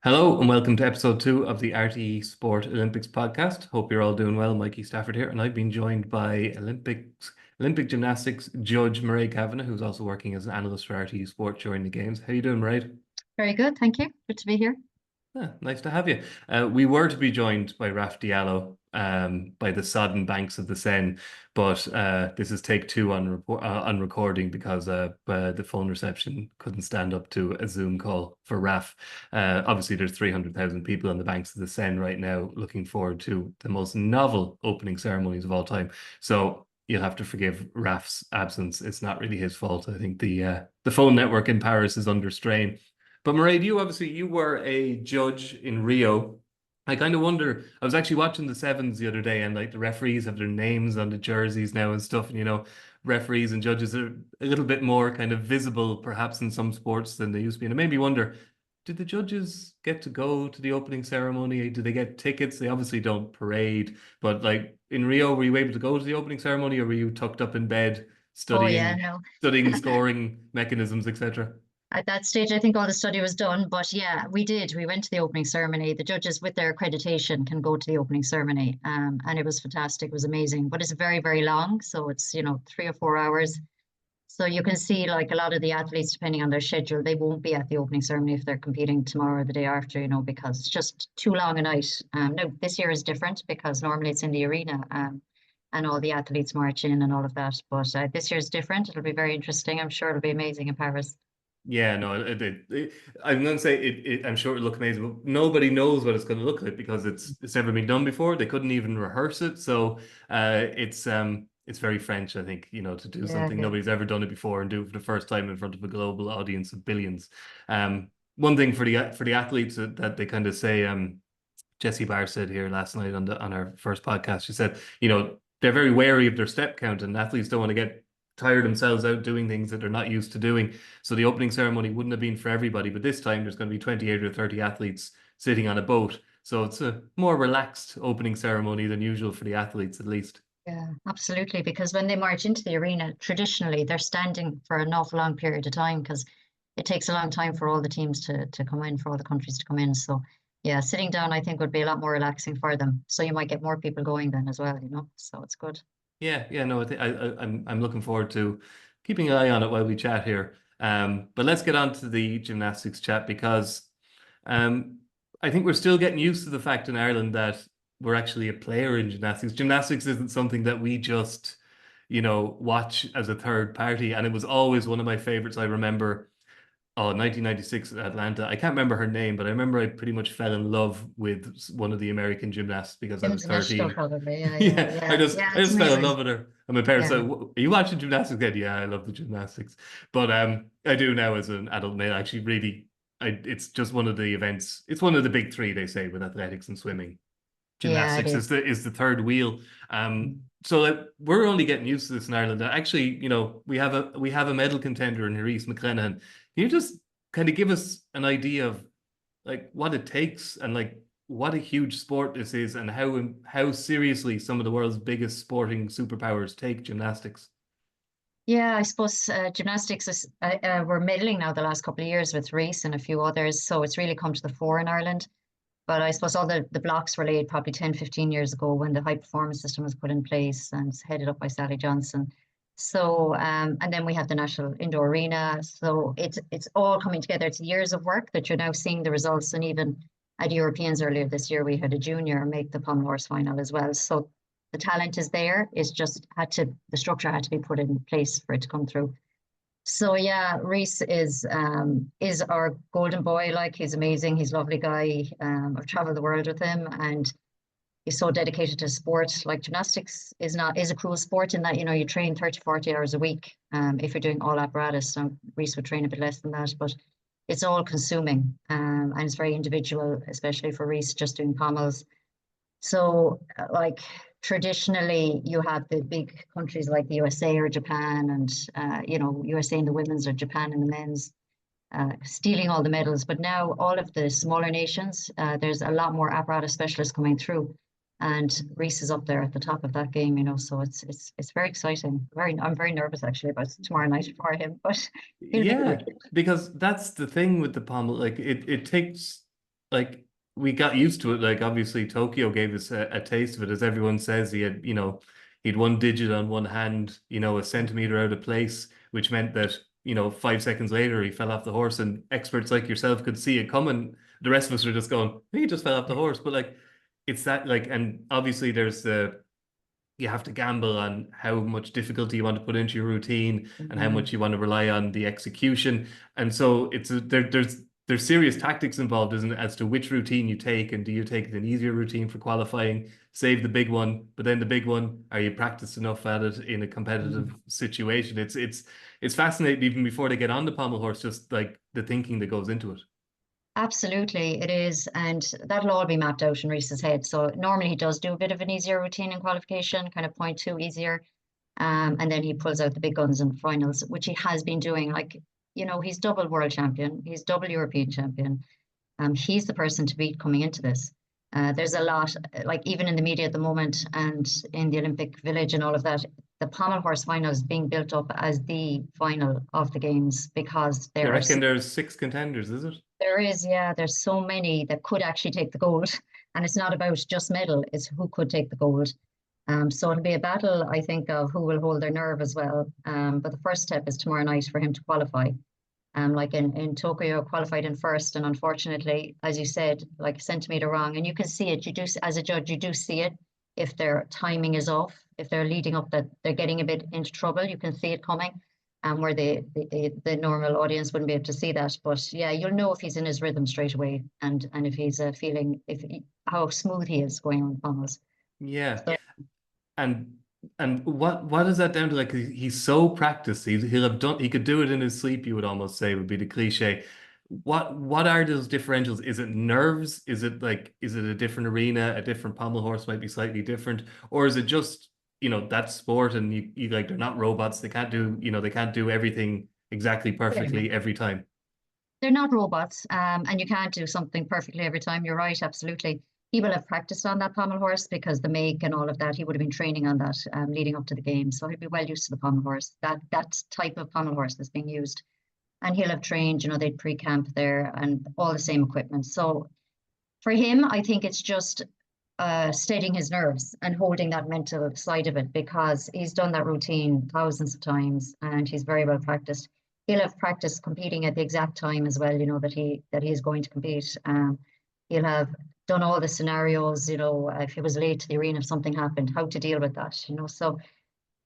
Hello and welcome to episode 2 of the RTÉ Olympics Podcast. Hope you're all doing well. Mikey Stafford here, and I've been joined by Olympic gymnastics judge Mairead Kavanagh, who's also working as an analyst for RTÉ Sport during the games. How you doing, Mairead? Very good, thank you. Good to be here. Nice to have you. We were to be joined by Raf Diallo by the sodden banks of the Seine, but this is take two on recording because the phone reception couldn't stand up to a Zoom call for Raf. Obviously, there's 300,000 people on the banks of the Seine right now looking forward to the most novel opening ceremonies of all time. So you'll have to forgive Raf's absence. It's not really his fault. I think the phone network in Paris is under strain. But Mairead, you were a judge in Rio. I kind of wonder, I was actually watching the sevens the other day, and like the referees have their names on the jerseys now and stuff, and referees and judges are a little bit more kind of visible perhaps in some sports than they used to be. And it made me wonder, did the judges get to go to the opening ceremony? Did they get tickets? They obviously don't parade, but like in Rio, were you able to go to the opening ceremony, or were you tucked up in bed Oh yeah, studying no. studying scoring mechanisms, etc.? At that stage, I think all the study was done, but yeah, we did. We went to the opening ceremony. The judges, with their accreditation, can go to the opening ceremony, and it was fantastic. It was amazing, but it's very, very long, so it's 3 or 4 hours. So you can see like a lot of the athletes, depending on their schedule, they won't be at the opening ceremony if they're competing tomorrow or the day after, because it's just too long a night. Now this year is different because normally it's in the arena, and all the athletes march in and all of that. But this year is different. It'll be very interesting. I'm sure it'll be amazing in Paris. Yeah, no, I'm going to say I'm sure it'll look amazing, but nobody knows what it's going to look like because it's never been done before. They couldn't even rehearse it, so it's very French, I think, to do Yeah, something yeah. nobody's ever done it before and do it for the first time in front of a global audience of billions. One thing for the athletes that they kind of say, Jessie Barr said here last night on our first podcast. She said, they're very wary of their step count, and athletes don't want to get tire themselves out doing things that they're not used to doing. So the opening ceremony wouldn't have been for everybody, but this time there's going to be 28 or 30 athletes sitting on a boat. So it's a more relaxed opening ceremony than usual for the athletes, at least. Yeah, absolutely. Because when they march into the arena, traditionally they're standing for an awful long period of time because it takes a long time for all the teams to come in, for all the countries to come in. So yeah, sitting down I think would be a lot more relaxing for them. So you might get more people going then as well. So it's good. Yeah, no, I'm looking forward to keeping an eye on it while we chat here. But let's get on to the gymnastics chat because um, I think we're still getting used to the fact in Ireland that we're actually a player in gymnastics. Gymnastics isn't something that we just, watch as a third party. And it was always one of my favorites. I remember, 1996 Atlanta. I can't remember her name, but I remember I pretty much fell in love with one of the American gymnasts because I was International 13. probably. Yeah, yeah, Yeah, I yeah. just Yeah, I it's just fell in amazing. love with her. And my parents Yeah. said, "Are you watching gymnastics again?" Yeah, I love the gymnastics. But I do now as an adult male. Actually, really, it's just one of the events. It's one of the big three, they say, with athletics and swimming. Yeah, it Gymnastics is. is the third wheel. So like, we're only getting used to this in Ireland. Actually, we have a medal contender in Rhys McClenaghan. Can you just kind of give us an idea of like what it takes and like what a huge sport this is and how seriously some of the world's biggest sporting superpowers take gymnastics? Yeah, I suppose gymnastics we're medaling now the last couple of years with Reese and a few others. So it's really come to the fore in Ireland. But I suppose all the blocks were laid probably 10, 15 years ago when the high performance system was put in place and it's headed up by Sally Johnson. So, and then we have the National Indoor Arena. So it's all coming together. It's years of work that you're now seeing the results. And even at Europeans earlier this year, we had a junior make the pommel horse final as well. So the talent is there. It's just the structure had to be put in place for it to come through. So yeah, Reese is our golden boy. Like he's amazing. He's a lovely guy. I've traveled the world with him, and he's so dedicated to sport. Like gymnastics is a cruel sport in that you train 30, 40 hours a week. If you're doing all apparatus, so Reese would train a bit less than that, but it's all consuming. And it's very individual, especially for Reese just doing pommels. So, like traditionally, you have the big countries like the USA or Japan, and USA in the women's or Japan in the men's, stealing all the medals. But now, all of the smaller nations, there's a lot more apparatus specialists coming through, and Reese is up there at the top of that game. So it's very exciting. I'm very nervous actually about tomorrow night for him, but he'll be Yeah, good. because that's the thing with the pommel. Like it takes like we got used to it. Like obviously Tokyo gave us a taste of it, as everyone says. He had, he'd one digit on one hand, a centimeter out of place, which meant that, 5 seconds later he fell off the horse, and experts like yourself could see it coming. The rest of us were just going, he just fell off the horse. But like it's that like, and obviously there's the you have to gamble on how much difficulty you want to put into your routine and how Mhm. much you want to rely on the execution. And so there's serious tactics involved, isn't it, as to which routine you take, and do you take an easier routine for qualifying, save the big one, but then the big one, are you practiced enough at it in a competitive situation? It's fascinating even before they get on the pommel horse, just like the thinking that goes into it. Absolutely, it is, and that'll all be mapped out in Rhys's head. So normally he does do a bit of an easier routine in qualification, kind of point two easier, and then he pulls out the big guns in the finals, which he has been doing. Like, he's double world champion, he's double European champion. He's the person to beat coming into this. There's a lot, like even in the media at the moment and in the Olympic Village and all of that, the pommel horse final is being built up as the final of the games because I there are reckon there's 6 contenders, is it? there is, yeah, there's so many that could actually take the gold. And it's not about just medal, it's who could take the gold. So it'll be a battle, I think, of who will hold their nerve as well. But the first step is tomorrow night for him to qualify. Like in Tokyo, qualified in first, and unfortunately, as you said, like a centimeter wrong. And you can see it. You do, as a judge, you do see it if their timing is off, if they're leading up that they're getting a bit into trouble. You can see it coming, where the normal audience wouldn't be able to see that. But yeah, you'll know if he's in his rhythm straight away, and if he's feeling how smooth he is going on funnels. Yeah. So And what is that down to? Like he's so practiced. He could do it in his sleep, you would almost say would be the cliche. What are those differentials? Is it nerves? Is it a different arena? A different pommel horse might be slightly different, or is it just that sport, and you like they're not robots. They can't do everything exactly yeah. perfectly every time. They're not robots, and you can't do something perfectly every time. You're right, absolutely. He will have practiced on that pommel horse because the make and all of that, he would have been training on that leading up to the game. So he'll be well used to the pommel horse. That type of pommel horse that's being used. And he'll have trained, they'd pre-camp there and all the same equipment. So for him, I think it's just steadying his nerves and holding that mental side of it because he's done that routine thousands of times and he's very well practiced. He'll have practiced competing at the exact time as well, that he is going to compete. He'll have done all the scenarios, if he was late to the arena, if something happened, how to deal with that. So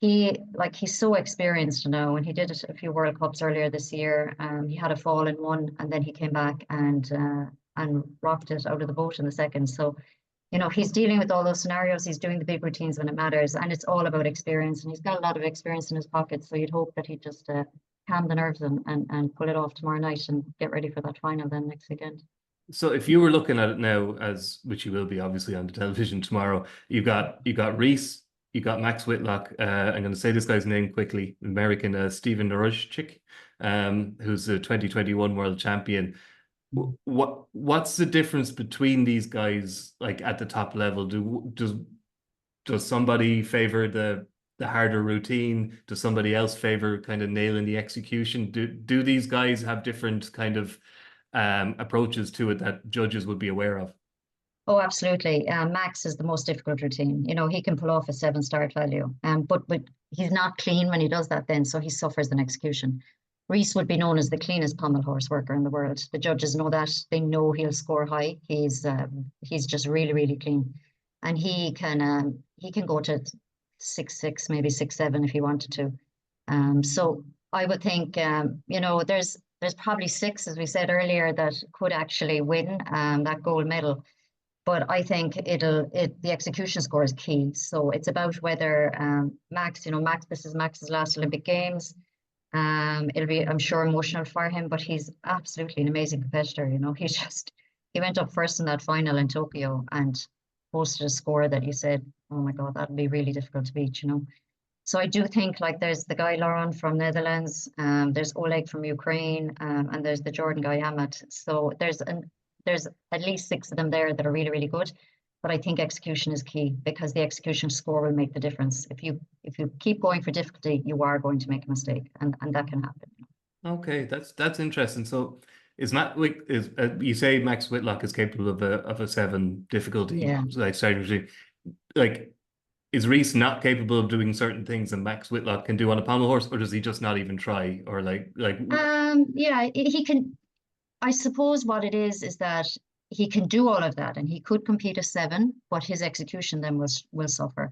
he's so experienced now, and he did it a few World Cups earlier this year. He had a fall in one, and then he came back and rocked it out of the boat in the second. So he's dealing with all those scenarios. He's doing the big routines when it matters, and it's all about experience. And he's got a lot of experience in his pocket. So you'd hope that he'd just calm the nerves and pull it off tomorrow night and get ready for that final then next weekend. So if you were looking at it now, as which you will be obviously on the television tomorrow, you got Rhys, you got Max Whitlock. I'm going to say this guy's name quickly. American Steven Narushchik, who's a 2021 world champion. What's the difference between these guys, like at the top level? Does somebody favor the harder routine? Does somebody else favor kind of nailing the execution? Do these guys have different kind of approaches to it that judges would be aware of? Oh, absolutely. Max is the most difficult routine. He can pull off a seven start value, but he's not clean when he does that then, so he suffers an execution. Rhys would be known as the cleanest pommel horse worker in the world. The judges know that. They know he'll score high. He's just really, really clean. And he can go to 6'6", maybe 6'7" if he wanted to. So I would think there's probably six, as we said earlier, that could actually win that gold medal. But I think the execution score is key. So it's about whether Max, this is Max's last Olympic Games. It'll be, I'm sure, emotional for him, but he's absolutely an amazing competitor. He went up first in that final in Tokyo and posted a score that you said, oh my God, that'd be really difficult to beat. So I do think like there's the guy Lauren from Netherlands, there's Oleg from Ukraine, and there's the Jordan guy Amat. So there's at least six of them there that are really, really good. But I think execution is key because the execution score will make the difference. If you keep going for difficulty, you are going to make a mistake, and that can happen. Okay, that's interesting. So Is Matt like is you say Max Whitlock is capable of a seven difficulty Yeah. like starting routine? Like, is Rhys not capable of doing certain things and Max Whitlock can do on a pommel horse, or does he just not even try? Or like Yeah, he can. I suppose what it is that he can do all of that, and he could compete a seven, but his execution then will suffer.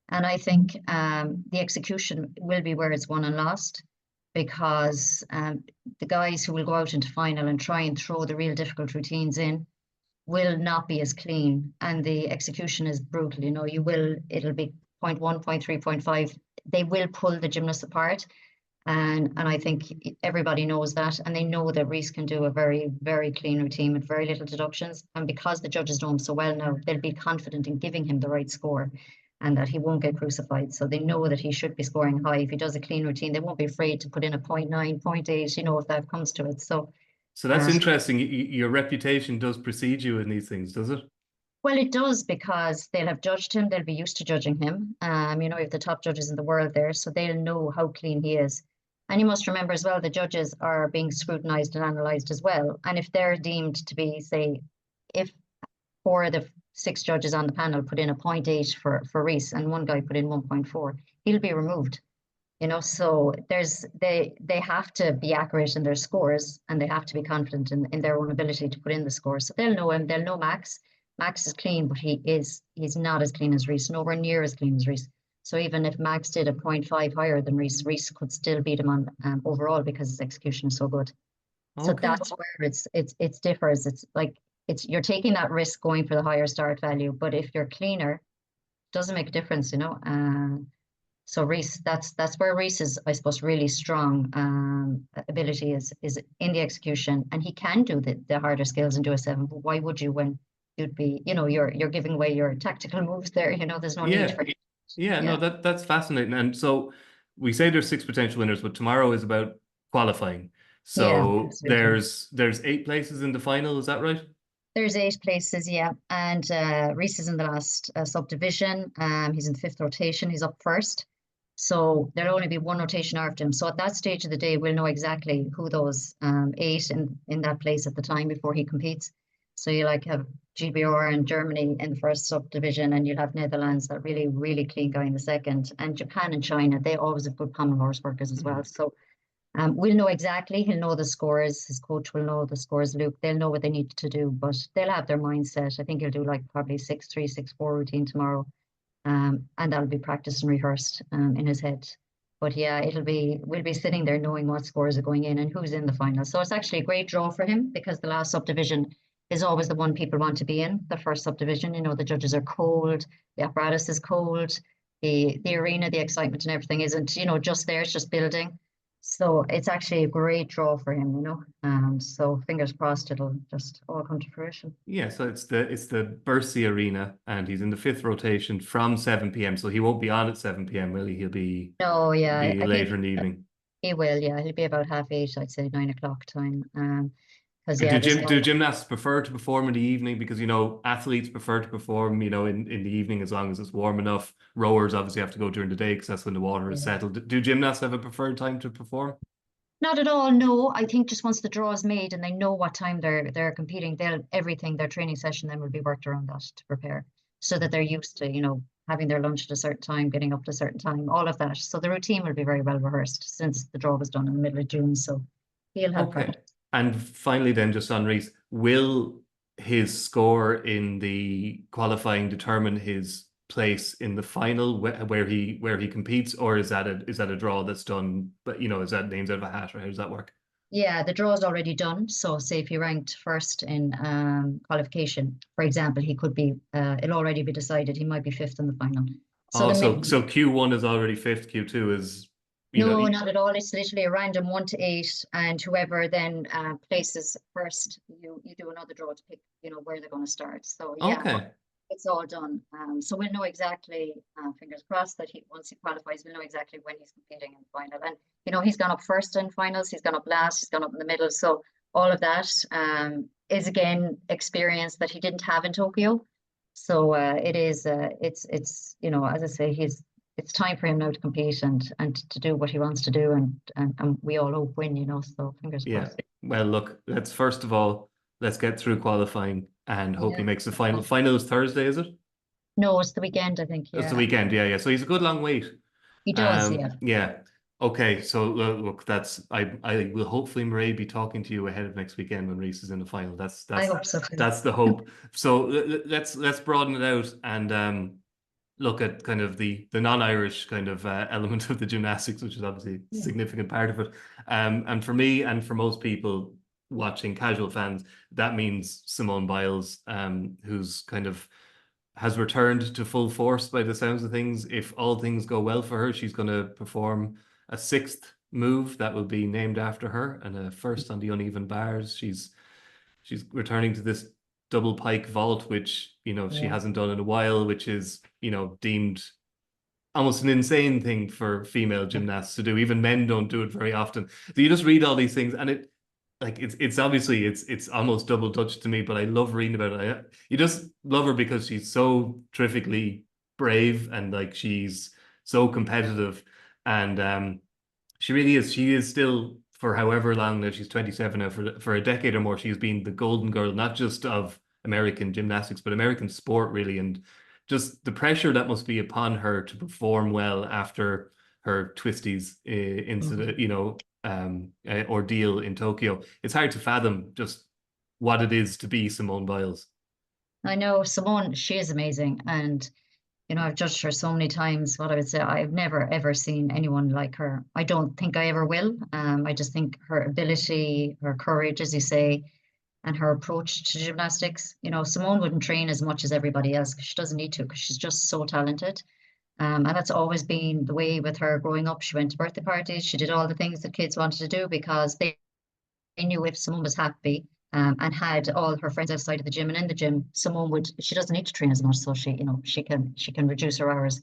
And I think the execution will be where it's won and lost, because the guys who will go out into final and try and throw the real difficult routines in will not be as clean, and the execution is brutal. It'll be point 0.1, point 0.3, point 0.5. They will pull the gymnast apart. And I think everybody knows that, and they know that Rhys can do a very, very clean routine with very little deductions. And because the judges know him so well now, they'll be confident in giving him the right score and that he won't get crucified. So they know that he should be scoring high. If he does a clean routine, they won't be afraid to put in a 0.9, 0.8, if that comes to it. so that's interesting. Your reputation does precede you in these things, does it? Well, it does, because they'll have judged him. They'll be used to judging him. We have the top judges in the world there, so they'll know how clean he is. And you must remember as well, the judges are being scrutinized and analyzed as well. And if they're deemed to be, say, if 4 of the 6 judges on the panel put in a 0.8 for Rhys and one guy put in 1.4, he'll be removed. So they have to be accurate in their scores, and they have to be confident in their own ability to put in the scores. So they'll know him, they'll know Max. Max is clean, but he's not as clean as Rhys, nowhere near as clean as Rhys. So even if Max did a 0.5 higher than Rhys, Rhys could still beat him on overall, because his execution is so good. So Okay. that's where it differs. It's like you're taking that risk going for the higher start value, but if you're cleaner, it doesn't make a difference. So Rhys, that's where Rhys is, I suppose, really strong ability is in the execution, and he can do the harder skills and do a seven. But why would you, when you'd be, you're giving away your tactical moves there? There's no need for it. Yeah, no, that's fascinating. And so we say there's 6 potential winners, but tomorrow is about qualifying. So there's 8 places in the final, is that right? There's 8 places, yeah. And Rhys is in the last subdivision. He's in the 5th rotation. He's up first. So there'll only be 1 rotation after him. So at that stage of the day, we'll know exactly who those 8 in that place at the time before he competes. So you have GBR and Germany in the first subdivision, and you'll have Netherlands, that really, really clean guy, in the second, and Japan and China. They always have good pommel horse workers as well. So we'll know exactly. He'll know the scores. His coach will know the scores. Luke, they'll know what they need to do, but they'll have their mindset. I think he'll do probably 6-3, 6-4 routine tomorrow. And that'll be practiced and rehearsed in his head. But yeah, we'll be sitting there knowing what scores are going in and who's in the final. So it's actually a great draw for him, because the last subdivision is always the one people want to be in. The first subdivision, the judges are cold, the apparatus is cold, the arena, the excitement and everything isn't, just there, it's just building. So it's actually a great draw for him, so fingers crossed it'll just all come to fruition. Yeah, so it's the Bercy Arena, and he's in the 5th rotation from 7 p.m. So he won't be on at 7 p.m., will he? He'll be later in the evening. He will, yeah. He'll be about 8:30, I'd say, 9 o'clock time. Because do gymnasts prefer to perform in the evening? Because athletes prefer to perform in the evening as long as it's warm enough. Rowers obviously have to go during the day because that's when the water is settled. Do gymnasts have a preferred time to perform? Not at all, no. I think just once the draw is made and they know what time they're competing, their training session then will be worked around that to prepare, so that they're used to having their lunch at a certain time, getting up at a certain time, all of that. So the routine will be very well rehearsed, since the draw was done in the middle of June. So he'll have practice. And finally, then, just on Rhys, will his score in the qualifying determine his place in the final where he competes, or is that a draw that's done? But is that names out of a hat, or how does that work? Yeah, the draw is already done. So say if he ranked first in qualification, for example, he could be. It'll already be decided. He might be 5th in the final. So Q1 is already 5th. Q2 is. No, not at all. It's literally a random 1 to 8, and whoever then places first, you do another draw to pick, where they're going to start. So yeah, it's all done. So we'll know exactly. Fingers crossed that once he qualifies, we'll know exactly when he's competing in the final. And he's gone up first in finals. He's gone up last. He's gone up in the middle. So all of that is again experience that he didn't have in Tokyo. So it is. It's as I say, it's time for him now to compete and to do what he wants to do, and we all hope win, so fingers Yeah. crossed. Well, look, let's first of all, let's get through qualifying and hope he Yeah. makes the final. Final is Thursday, is it? No, it's the weekend, I think. It's the Yeah. weekend. Yeah, yeah. So he's a good long wait. He does, yeah. Yeah. Okay. So look, I will hopefully Mairead be talking to you ahead of next weekend when Rhys is in the final. That's I that's hope so too. that's the hope. So let's broaden it out and look at kind of the non-Irish kind of element of the gymnastics, which is obviously a Yeah. significant part of it. And for me and for most people watching, casual fans, that means Simone Biles, who's kind of has returned to full force by the sounds of things. If all things go well for her, she's going to perform a sixth move that will be named after her and a first on the uneven bars. She's returning to this double pike vault, which, she Yeah. hasn't done in a while, which is, deemed almost an insane thing for female gymnasts to do. Even men don't do it very often. So you just read all these things and it's obviously it's almost double Dutch to me, but I love reading about it. You just love her because she's so terrifically brave and like she's so competitive and she really is. She is still, for however long now, she's 27 now, for a decade or more, she's been the golden girl, not just of American gymnastics, but American sport, really. And just the pressure that must be upon her to perform well after her Twisties incident, ordeal in Tokyo. It's hard to fathom just what it is to be Simone Biles. I know Simone, she is amazing. And, I've judged her so many times. What I would say, I've never, ever seen anyone like her. I don't think I ever will. I just think her ability, her courage, as you say, and her approach to gymnastics. Simone wouldn't train as much as everybody else because she doesn't need to because she's just so talented. And that's always been the way with her growing up. She went to birthday parties. She did all the things that kids wanted to do because they knew if someone was happy and had all her friends outside of the gym and in the gym, she doesn't need to train as much, so she can reduce her hours.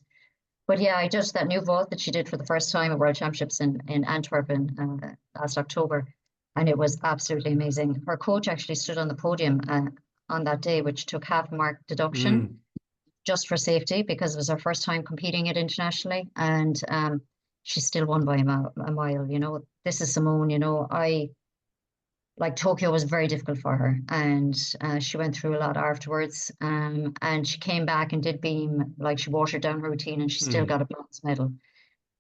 But yeah, I judged that new vault that she did for the first time at World Championships in Antwerp last October, and it was absolutely amazing. Her coach actually stood on the podium on that day, which took half a mark deduction just for safety because it was her first time competing it internationally, and she still won by a mile. This is Simone. I like Tokyo was very difficult for her, and she went through a lot afterwards. And she came back and did beam, like she watered down her routine, and she still got a bronze medal.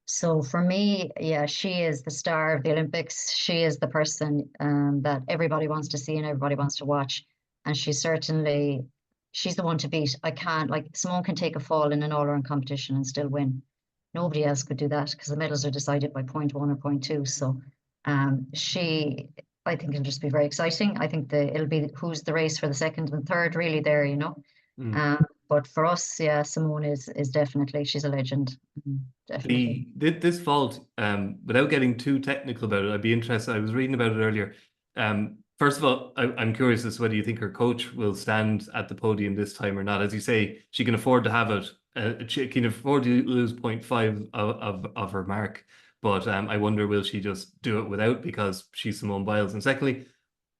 So for me, yeah, she is the star of the Olympics. She is the person that everybody wants to see and everybody wants to watch. And she's the one to beat. I can't, like, Simone can take a fall in an all-around competition and still win. Nobody else could do that because the medals are decided by point one or point two. So I think it'll just be very exciting. I think it'll be who's the race for the second and third, really there. But for us, yeah, Simone is definitely, she's a legend. Definitely. This fault, without getting too technical about it, I'd be interested. I was reading about it earlier. First of all, I'm curious as to whether you think her coach will stand at the podium this time or not. As you say, she can afford to have it. She can afford to lose 0.5 of her mark. But I wonder, will she just do it without because she's Simone Biles? And secondly,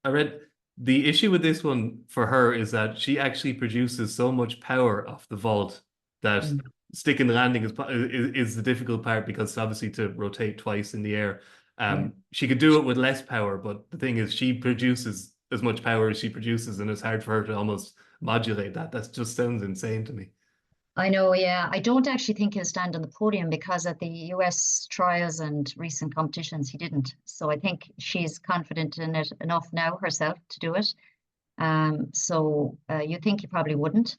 I read the issue with this one for her is that she actually produces so much power off the vault that Mm. sticking the landing is the difficult part because obviously to rotate twice in the air. Yeah. She could do it with less power, but the thing is she produces as much power as she produces, and it's hard for her to almost modulate that. That just sounds insane to me. I know, yeah. I don't actually think he'll stand on the podium because at the US trials and recent competitions, he didn't. So I think she's confident in it enough now herself to do it. So you think he probably wouldn't.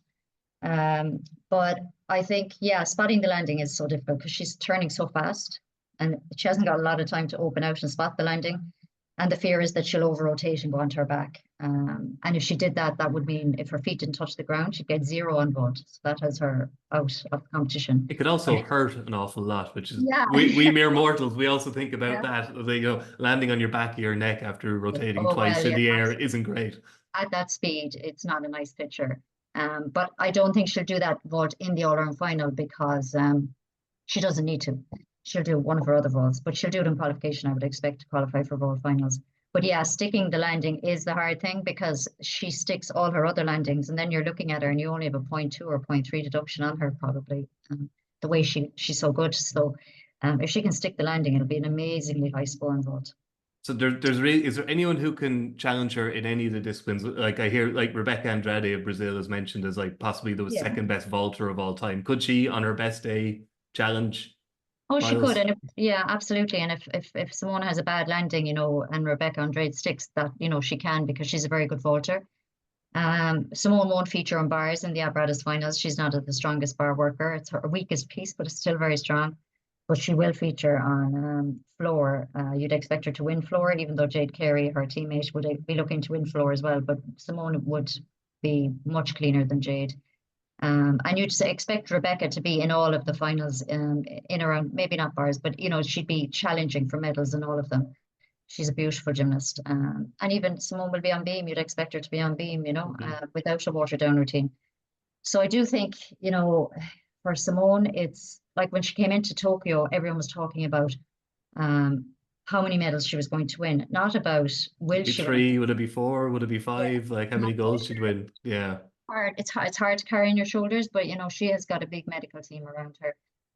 But I think, yeah, spotting the landing is so difficult because she's turning so fast and she hasn't got a lot of time to open out and spot the landing. And the fear is that she'll over rotate and go onto her back. And if she did that, that would mean if her feet didn't touch the ground, she'd get 0 on vault. So that has her out of the competition. It could also hurt an awful lot, which is Yeah. we mere mortals. We also think about Yeah. that. Landing on your back of your neck after rotating Oh, twice well, in yeah, the air isn't great. at that speed, it's not a nice picture. But I don't think she'll do that vault in the all-around final because she doesn't need to. She'll do one of her other vaults, but she'll do it in qualification. I would expect to qualify for vault finals. But yeah, sticking the landing is the hard thing because she sticks all her other landings, and then you're looking at her and you only have a 0.2 or 0.3 deduction on her probably. the way she's so good. So if she can stick the landing, it'll be an amazingly high scoring vault. So is there anyone who can challenge her in any of the disciplines? Like I hear like Rebecca Andrade of Brazil is mentioned as like possibly the Yeah. second best vaulter of all time. Could she, on her best day, challenge Oh, she could, Biles? and yeah, absolutely. And if Simone has a bad landing, and Rebecca Andrade sticks, that she can, because she's a very good vaulter. Simone won't feature on bars in the apparatus finals. She's not the strongest bar worker. It's her weakest piece, but it's still very strong. But she will feature on floor. You'd expect her to win floor, even though Jade Carey, her teammate, would be looking to win floor as well. But Simone would be much cleaner than Jade. And you'd expect Rebecca to be in all of the finals, in around, maybe not bars, but she'd be challenging for medals in all of them. She's a beautiful gymnast. And even Simone will be on beam. You'd expect her to be on beam, without a watered down routine. So I do think, for Simone, it's like when she came into Tokyo, everyone was talking about how many medals she was going to win, not about will Be she win. three? Would it be four? Would it be Yeah. five? Like how many goals she'd win? Yeah. It's hard to carry on your shoulders, but she has got a big medical team around her,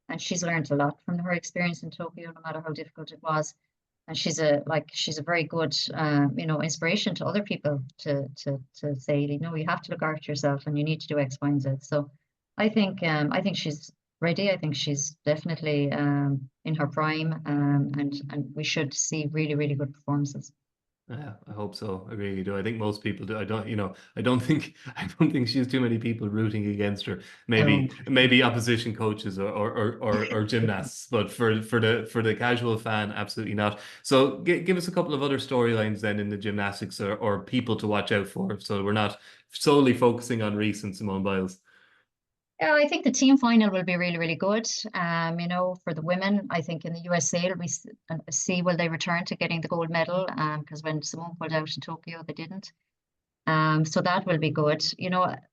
and she's learned a lot from her experience in Tokyo, no matter how difficult it was. And she's a very good inspiration to other people to say, you have to look after yourself and you need to do X, Y, and Z. So I think she's ready. I think she's definitely in her prime, and we should see really, really good performances. Yeah, I hope so. I really do. I think most people do. I don't think I don't think she's too many people rooting against her. Um, Maybe opposition coaches or gymnasts, but for the casual fan, absolutely not. So give us a couple of other storylines then in the gymnastics, or people to watch out for, so we're not solely focusing on Rhys and Simone Biles. Yeah, I think the team final will be really, really good. For the women, I think in the USA, it'll be see will they return to getting the gold medal? Because when Simone pulled out in Tokyo, they didn't. So that will be good.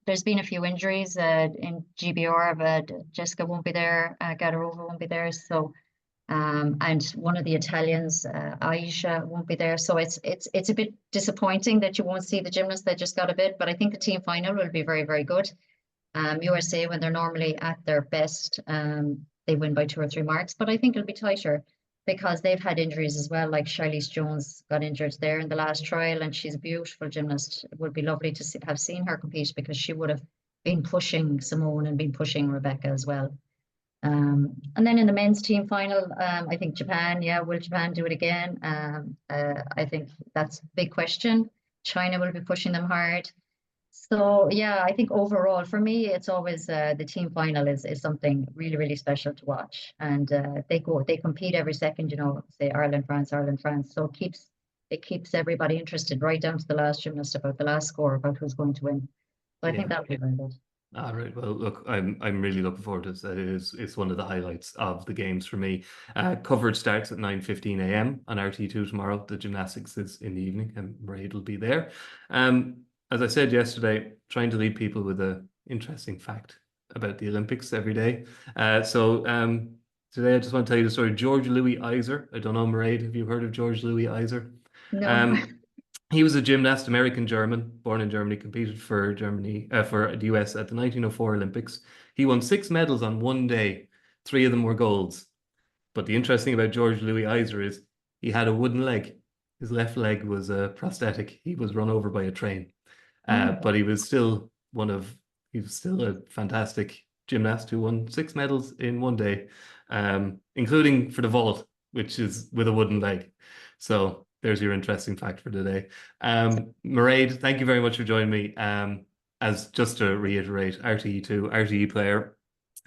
There's been a few injuries in GBR, but Jessica won't be there. Gadarova won't be there. So, and one of the Italians, Aisha, won't be there. So it's a bit disappointing that you won't see the gymnast that just got a bit. But I think the team final will be very, very good. USA, when they're normally at their best, they win by 2 or 3 marks. But I think it'll be tighter because they've had injuries as well. Like Charlize Jones got injured there in the last trial, and she's a beautiful gymnast. It would be lovely to have seen her compete, because she would have been pushing Simone and been pushing Rebecca as well. And then in the men's team final, I think Japan, yeah, will Japan do it again? I think that's a big question. China will be pushing them hard. So yeah, I think overall for me, it's always the team final is something really, really special to watch. And they compete every second, say Ireland, France, Ireland, France. So it keeps everybody interested right down to the last gymnast, about the last score, about who's going to win. So I think Yeah. that'll be very good. All right. Well, look, I'm really looking forward to this. It's one of the highlights of the games for me. Coverage starts at 9:15 a.m. on RT2 tomorrow. The gymnastics is in the evening, and Mairead will be there. As I said yesterday, trying to leave people with an interesting fact about the Olympics every day. Today I just want to tell you the story of George Louis Iser. I don't know, Mairead, have you heard of George Louis Iser? No. Um, he was a gymnast, American-German, born in Germany, competed for Germany, for the US at the 1904 Olympics. He won 6 medals on one day. 3 of them were golds. But the interesting about George Louis Iser is he had a wooden leg. His left leg was a prosthetic. He was run over by a train. Oh, But he was still a fantastic gymnast who won 6 medals in one day, including for the vault, which is with a wooden leg. So there's your interesting fact for today. Mairead, thank you very much for joining me. As just to reiterate, RTE2, RTE player,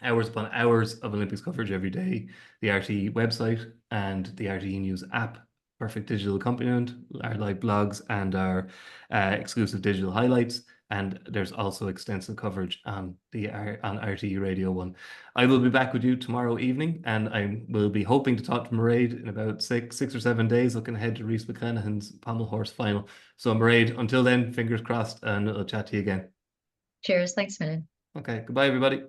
hours upon hours of Olympics coverage every day, the RTE website and the RTE News app, perfect digital accompaniment, our live blogs and our exclusive digital highlights. And there's also extensive coverage on RTE Radio 1. I will be back with you tomorrow evening, and I will be hoping to talk to Mairead in about six or 7 days, looking ahead to Rhys McClenaghan's pommel horse final. So Mairead, until then, fingers crossed, and I'll chat to you again. cheers. Thanks, Millie. Okay, goodbye, everybody.